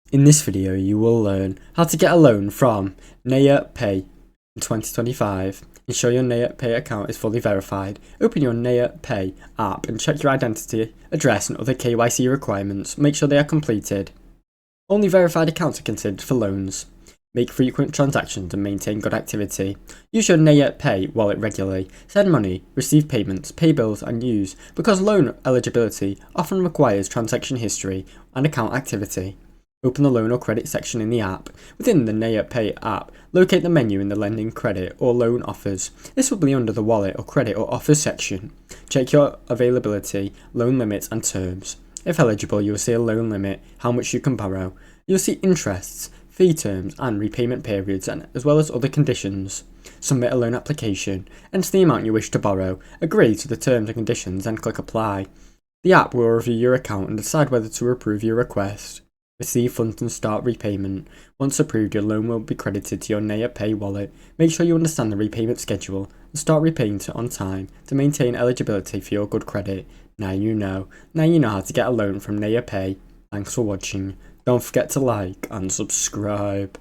In this video, you will learn how to get a loan from NayaPay in 2025. Ensure your NayaPay account is fully verified. Open your NayaPay app and check your identity, address and other KYC requirements. Make sure they are completed. Only verified accounts are considered for loans. Make frequent transactions and maintain good activity. Use your NayaPay wallet regularly. Send money, receive payments, pay bills and use, because loan eligibility often requires transaction history and account activity. Open the loan or credit section in the app. Within the NayaPay app, locate the menu in the lending, credit or loan offers. This will be under the wallet or credit or offers section. Check your availability, loan limits and terms. If eligible, you will see a loan limit, how much you can borrow. You'll see interests, fee terms and repayment periods, and as well as other conditions. Submit a loan application, enter the amount you wish to borrow, agree to the terms and conditions and click apply. The app will review your account and decide whether to approve your request. Receive funds and start repayment. Once approved, your loan will be credited to your NayaPay wallet. Make sure you understand the repayment schedule and start repaying on time to maintain eligibility for your good credit. Now you know how to get a loan from NayaPay. Thanks for watching. Don't forget to like and subscribe.